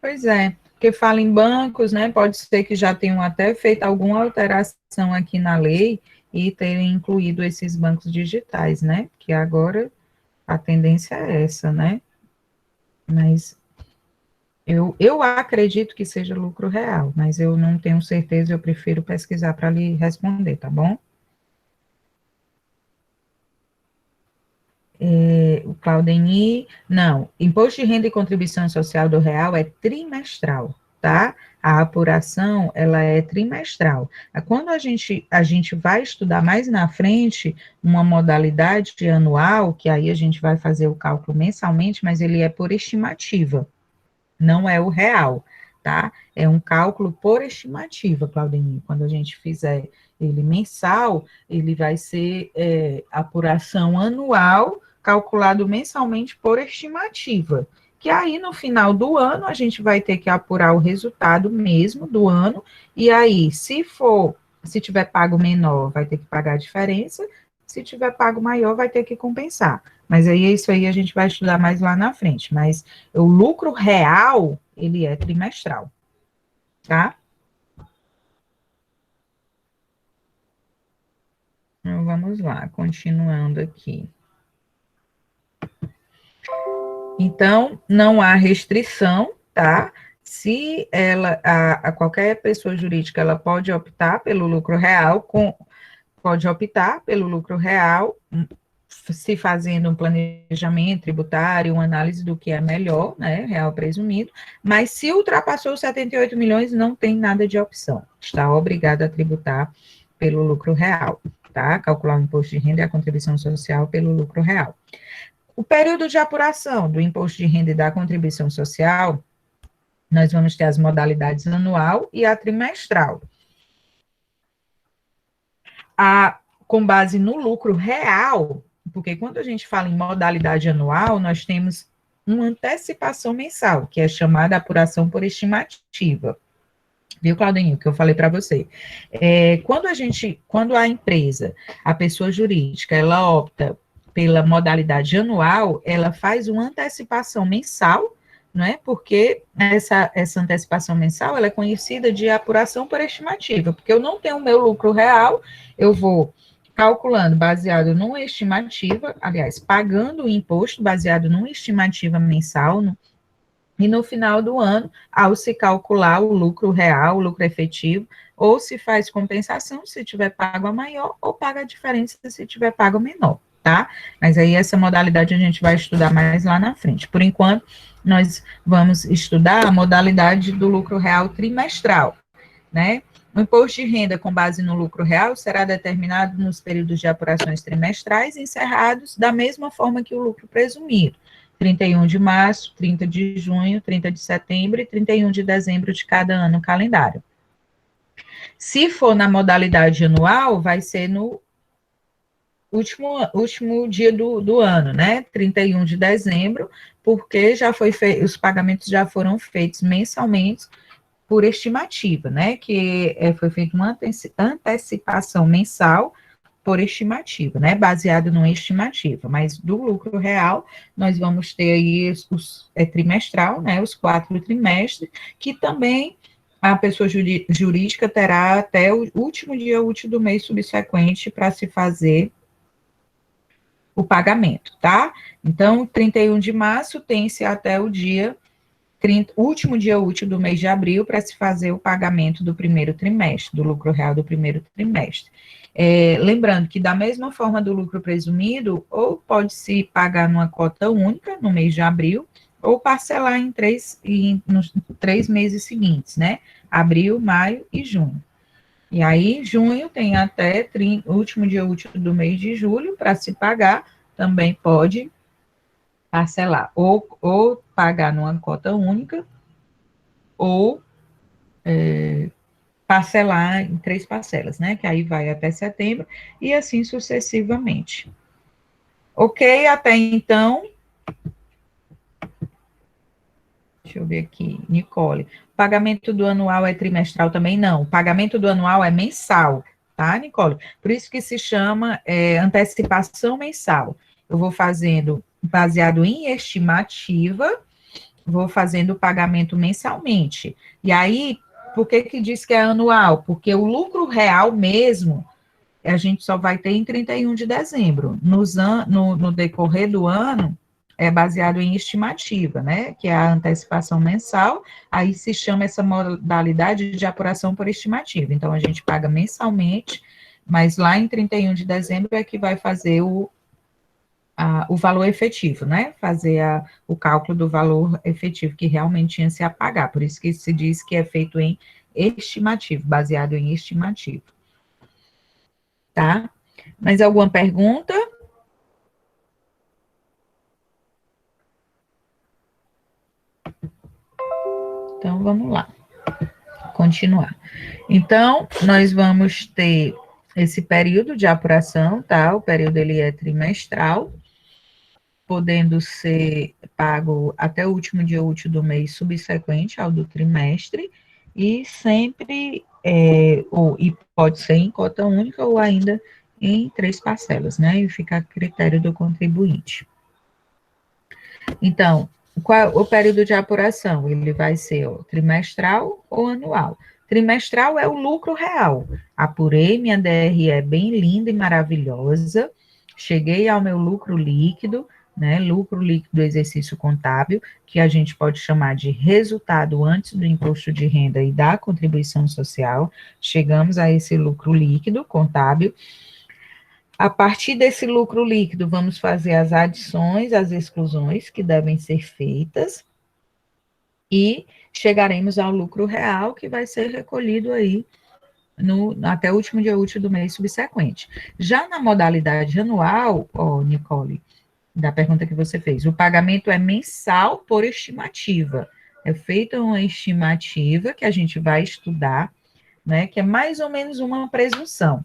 Pois é, porque fala em bancos, né? Pode ser que já tenham até feito alguma alteração aqui na lei e terem incluído esses bancos digitais, né? Que agora a tendência é essa, né? Mas eu acredito que seja lucro real, mas eu não tenho certeza, eu prefiro pesquisar para lhe responder, tá bom? O Claudeni, não, imposto de renda e contribuição social do real é trimestral, tá? A apuração, ela é trimestral. Quando a gente vai estudar mais na frente uma modalidade de anual, que aí a gente vai fazer o cálculo mensalmente, mas ele é por estimativa, não é o real, tá? É um cálculo por estimativa, Claudeni. Quando a gente fizer ele mensal, ele vai ser apuração anual, calculado mensalmente por estimativa. Que aí, no final do ano, a gente vai ter que apurar o resultado mesmo do ano, e aí, se tiver pago menor, vai ter que pagar a diferença, se tiver pago maior, vai ter que compensar. Mas aí, isso aí a gente vai estudar mais lá na frente. Mas o lucro real, ele é trimestral, tá? Então, vamos lá, continuando aqui. Então, não há restrição, tá? Se qualquer pessoa jurídica, ela pode optar pelo lucro real, pode optar pelo lucro real, se fazendo um planejamento tributário, uma análise do que é melhor, né, real presumido, mas se ultrapassou os 78 milhões, não tem nada de opção, está obrigado a tributar pelo lucro real, tá? Calcular o imposto de renda e a contribuição social pelo lucro real. O período de apuração do imposto de renda e da contribuição social, nós vamos ter as modalidades anual e a trimestral. Com base no lucro real, porque quando a gente fala em modalidade anual, nós temos uma antecipação mensal, que é chamada apuração por estimativa. Viu, Claudinho, que eu falei para você? Quando a empresa, a pessoa jurídica, ela opta pela modalidade anual, ela faz uma antecipação mensal, não é? Porque essa antecipação mensal, ela é conhecida de apuração por estimativa, porque eu não tenho o meu lucro real, eu vou calculando baseado numa estimativa, aliás, pagando o imposto baseado numa estimativa mensal, e no final do ano, ao se calcular o lucro real, o lucro efetivo, ou se faz compensação, se tiver pago a maior, ou paga a diferença se tiver pago a menor, tá? Mas aí essa modalidade a gente vai estudar mais lá na frente. Por enquanto, nós vamos estudar a modalidade do lucro real trimestral, né? O imposto de renda com base no lucro real será determinado nos períodos de apurações trimestrais encerrados da mesma forma que o lucro presumido. 31 de março, 30 de junho, 30 de setembro e 31 de dezembro de cada ano no calendário. Se for na modalidade anual, vai ser no último dia do ano, né? 31 de dezembro, porque já foi feito, os pagamentos já foram feitos mensalmente por estimativa, né? Que foi feita uma antecipação mensal por estimativa, né? Baseado numa estimativa, mas do lucro real, nós vamos ter aí trimestral, né? Os 4 trimestres, que também a pessoa jurídica terá até o último dia útil do mês subsequente para se fazer o pagamento, tá? Então, 31 de março tem-se até o dia último dia útil do mês de abril para se fazer o pagamento do primeiro trimestre, do lucro real do primeiro trimestre. Lembrando que, da mesma forma do lucro presumido, ou pode-se pagar numa cota única no mês de abril, ou parcelar nos 3 meses seguintes, né? Abril, maio e junho. E aí, junho tem até o último dia útil do mês de julho para se pagar, também pode parcelar, ou pagar numa cota única, ou parcelar em 3 parcelas, né? Que aí vai até setembro, e assim sucessivamente. Ok, até então. Deixa eu ver aqui, Nicole. O pagamento do anual é trimestral também? Não. O pagamento do anual é mensal, tá, Nicole? Por isso que se chama antecipação mensal. Eu vou fazendo baseado em estimativa, vou fazendo o pagamento mensalmente. E aí, por que que diz que é anual? Porque o lucro real mesmo, a gente só vai ter em 31 de dezembro. No decorrer do ano, é baseado em estimativa, né? Que é a antecipação mensal, aí se chama essa modalidade de apuração por estimativa. Então, a gente paga mensalmente, mas lá em 31 de dezembro é que vai fazer o valor efetivo, né? Fazer o cálculo do valor efetivo que realmente tinha se a pagar. Por isso que se diz que é feito em estimativo, baseado em estimativa. Tá? Mais alguma pergunta? Então, vamos lá. Continuar. Então, nós vamos ter esse período de apuração, tá? O período ele é trimestral, podendo ser pago até o último dia útil do mês subsequente ao do trimestre, e sempre, e pode ser em cota única ou ainda em 3 parcelas, né? E fica a critério do contribuinte. Então, qual o período de apuração? Ele vai ser trimestral ou anual. Trimestral é o lucro real. Apurei minha DRE bem linda e maravilhosa, cheguei ao meu lucro líquido, né? Lucro líquido do exercício contábil, que a gente pode chamar de resultado antes do imposto de renda e da contribuição social. Chegamos a esse lucro líquido contábil. A partir desse lucro líquido, vamos fazer as adições, as exclusões que devem ser feitas, e chegaremos ao lucro real, que vai ser recolhido aí até o último dia útil do mês subsequente. Já na modalidade anual, Nicole, da pergunta que você fez, o pagamento é mensal por estimativa. É feita uma estimativa que a gente vai estudar, né, que é mais ou menos uma presunção,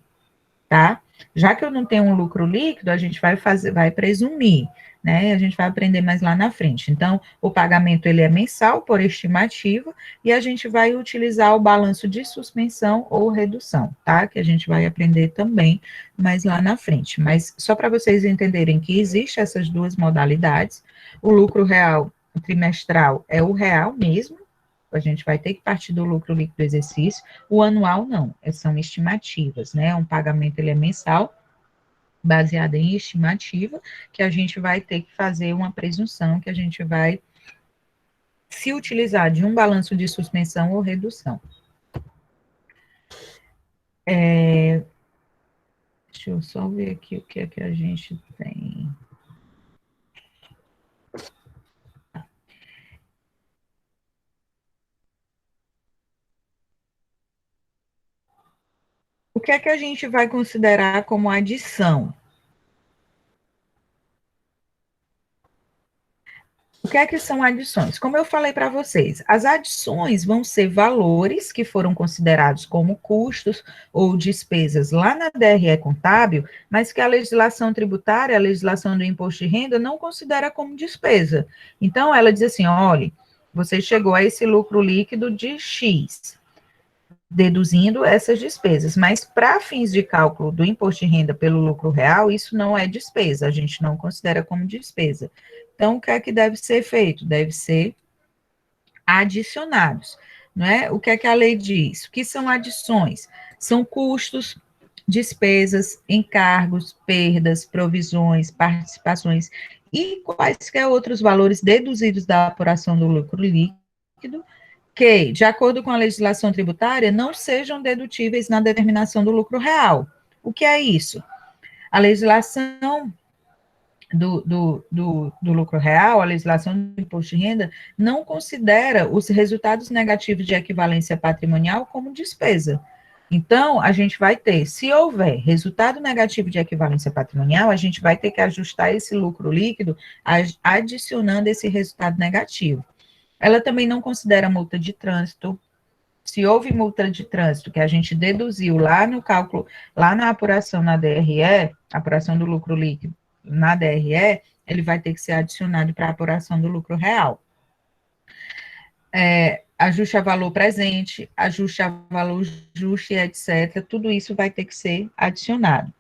tá? Já que eu não tenho um lucro líquido, a gente vai presumir, né? A gente vai aprender mais lá na frente. Então, o pagamento ele é mensal por estimativa e a gente vai utilizar o balanço de suspensão ou redução, tá? Que a gente vai aprender também mais lá na frente. Mas só para vocês entenderem que existem essas duas modalidades, o lucro real trimestral é o real mesmo, a gente vai ter que partir do lucro líquido do exercício. O anual não, são estimativas, né? Um pagamento ele é mensal, baseado em estimativa, que a gente vai ter que fazer uma presunção, que a gente vai se utilizar de um balanço de suspensão ou redução. Deixa eu só ver aqui o que é que a gente tem. O que é que a gente vai considerar como adição? que é que são adições? Como eu falei para vocês, as adições vão ser valores que foram considerados como custos ou despesas lá na DRE contábil, mas que a legislação tributária, a legislação do imposto de renda, não considera como despesa. Então, ela diz assim, olha, você chegou a esse lucro líquido de X, deduzindo essas despesas, mas para fins de cálculo do imposto de renda pelo lucro real, isso não é despesa, a gente não considera como despesa. Então, o que é que deve ser feito? Deve ser adicionados, não é? O que é que a lei diz? O que são adições? São custos, despesas, encargos, perdas, provisões, participações e quaisquer outros valores deduzidos da apuração do lucro líquido que, de acordo com a legislação tributária, não sejam dedutíveis na determinação do lucro real. O que é isso? A legislação do lucro real, a legislação do imposto de renda, não considera os resultados negativos de equivalência patrimonial como despesa. Então, a gente vai ter, se houver resultado negativo de equivalência patrimonial, a gente vai ter que ajustar esse lucro líquido adicionando esse resultado negativo. Ela também não considera multa de trânsito. Se houve multa de trânsito que a gente deduziu lá no cálculo, lá na apuração na DRE, apuração do lucro líquido na DRE, ele vai ter que ser adicionado para a apuração do lucro real. Ajuste a valor presente, ajuste a valor justo, etc. Tudo isso vai ter que ser adicionado.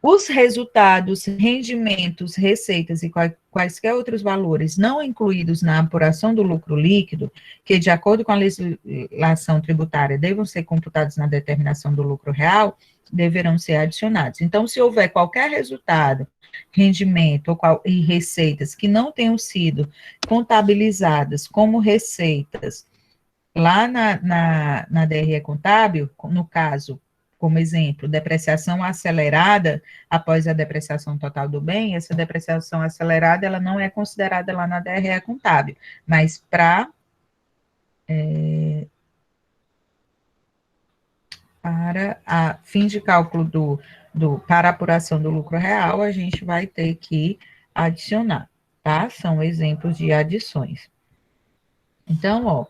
Os resultados, rendimentos, receitas e quaisquer outros valores não incluídos na apuração do lucro líquido, que de acordo com a legislação tributária devam ser computados na determinação do lucro real, deverão ser adicionados. Então, se houver qualquer resultado, rendimento e receitas que não tenham sido contabilizadas como receitas lá na DRE contábil, no caso, como exemplo, depreciação acelerada após a depreciação total do bem, essa depreciação acelerada, ela não é considerada lá na DRE contábil, mas para a fim de cálculo para apuração do lucro real, a gente vai ter que adicionar, tá? São exemplos de adições. Então, ó,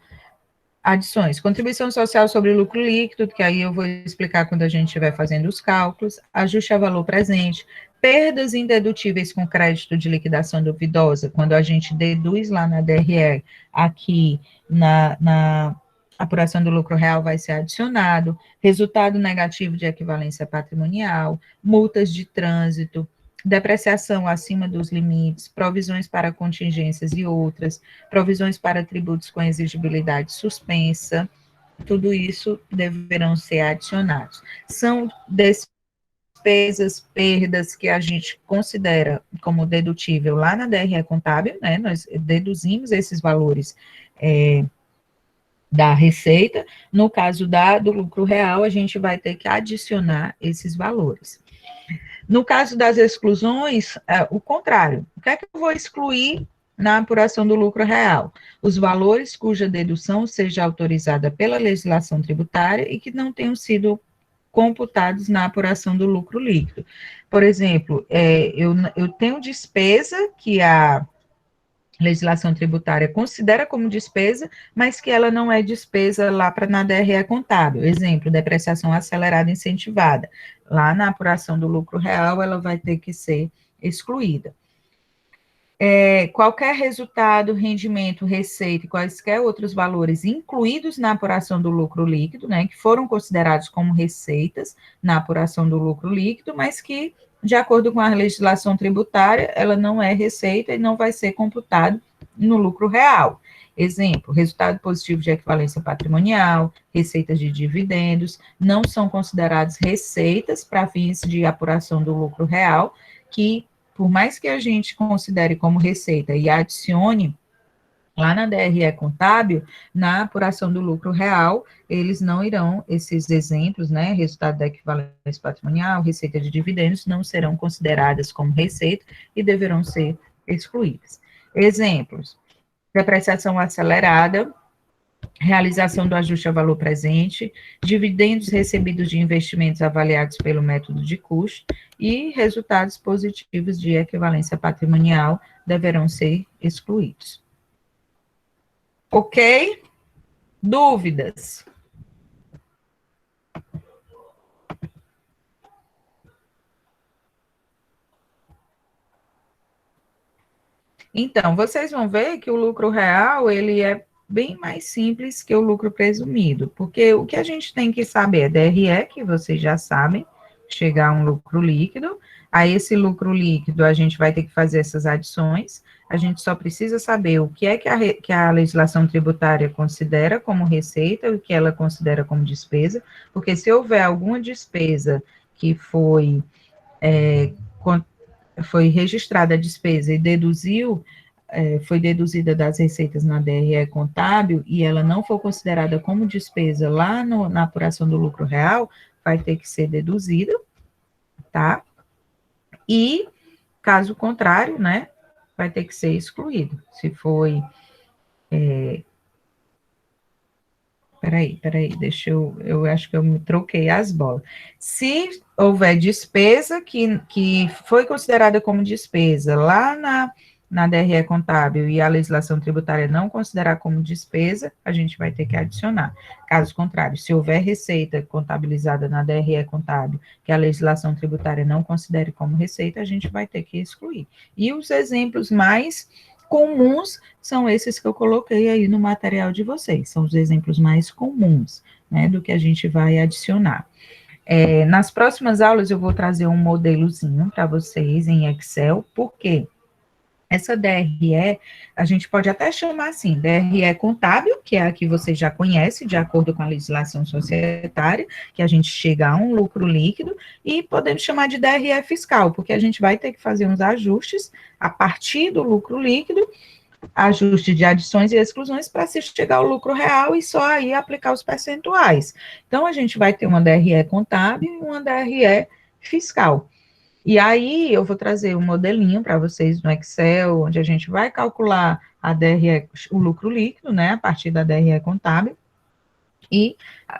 adições, contribuição social sobre lucro líquido, que aí eu vou explicar quando a gente estiver fazendo os cálculos, ajuste a valor presente, perdas indedutíveis com crédito de liquidação duvidosa, quando a gente deduz lá na DRE, aqui na apuração do lucro real vai ser adicionado, resultado negativo de equivalência patrimonial, multas de trânsito, depreciação acima dos limites, provisões para contingências e outras, provisões para tributos com exigibilidade suspensa, tudo isso deverão ser adicionados. São despesas, perdas que a gente considera como dedutível lá na DRE contábil, né, nós deduzimos esses valores da receita, no caso do lucro real, a gente vai ter que adicionar esses valores. No caso das exclusões, o contrário. O que é que eu vou excluir na apuração do lucro real? Os valores cuja dedução seja autorizada pela legislação tributária e que não tenham sido computados na apuração do lucro líquido. Por exemplo, eu tenho despesa que a legislação tributária considera como despesa, mas que ela não é despesa lá na DRE contábil. Exemplo, depreciação acelerada incentivada. Lá na apuração do lucro real, ela vai ter que ser excluída. Qualquer resultado, rendimento, receita e quaisquer outros valores incluídos na apuração do lucro líquido, né, que foram considerados como receitas na apuração do lucro líquido, mas que, de acordo com a legislação tributária, ela não é receita e não vai ser computado no lucro real. Exemplo, resultado positivo de equivalência patrimonial, receitas de dividendos, não são considerados receitas para fins de apuração do lucro real, que, por mais que a gente considere como receita e adicione lá na DRE contábil, na apuração do lucro real, eles não irão, esses exemplos, né, resultado da equivalência patrimonial, receita de dividendos, não serão consideradas como receita e deverão ser excluídas. Exemplos, depreciação acelerada, realização do ajuste a valor presente, dividendos recebidos de investimentos avaliados pelo método de custo e resultados positivos de equivalência patrimonial deverão ser excluídos. Ok? Dúvidas? Então, vocês vão ver que o lucro real, ele é bem mais simples que o lucro presumido, porque o que a gente tem que saber é DRE, que vocês já sabem, chegar a um lucro líquido. A esse lucro líquido, a gente vai ter que fazer essas adições. A gente só precisa saber o que é que a legislação tributária considera como receita e o que ela considera como despesa, porque se houver alguma despesa que foi registrada a despesa e foi deduzida das receitas na DRE contábil e ela não for considerada como despesa lá na apuração do lucro real, vai ter que ser deduzida, tá? E, caso contrário, né, vai ter que ser excluído. Se foi. Peraí, eu acho que eu me troquei as bolas. Se houver despesa que foi considerada como despesa lá na DRE contábil e a legislação tributária não considerar como despesa, a gente vai ter que adicionar. Caso contrário, se houver receita contabilizada na DRE contábil que a legislação tributária não considere como receita, a gente vai ter que excluir. E os exemplos mais comuns são esses que eu coloquei aí no material de vocês, são os exemplos mais comuns, né, do que a gente vai adicionar. Nas próximas aulas eu vou trazer um modelozinho para vocês em Excel, porque essa DRE, a gente pode até chamar assim, DRE contábil, que é a que você já conhece, de acordo com a legislação societária, que a gente chega a um lucro líquido, e podemos chamar de DRE fiscal, porque a gente vai ter que fazer uns ajustes a partir do lucro líquido, ajuste de adições e exclusões para se chegar ao lucro real e só aí aplicar os percentuais. Então, a gente vai ter uma DRE contábil e uma DRE fiscal. E aí, eu vou trazer um modelinho para vocês no Excel, onde a gente vai calcular a DRE, o lucro líquido, né, a partir da DRE contábil, e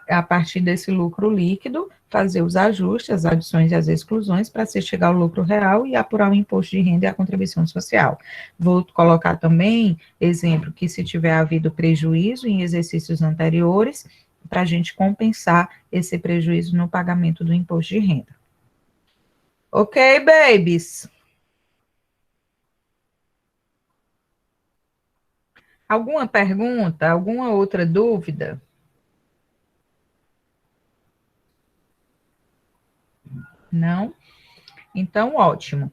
a partir desse lucro líquido, fazer os ajustes, as adições e as exclusões para se chegar ao lucro real e apurar o imposto de renda e a contribuição social. Vou colocar também exemplo que se tiver havido prejuízo em exercícios anteriores, para a gente compensar esse prejuízo no pagamento do imposto de renda. Ok, babies? Alguma pergunta? Alguma outra dúvida? Não? Então, ótimo.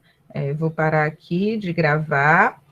Vou parar aqui de gravar.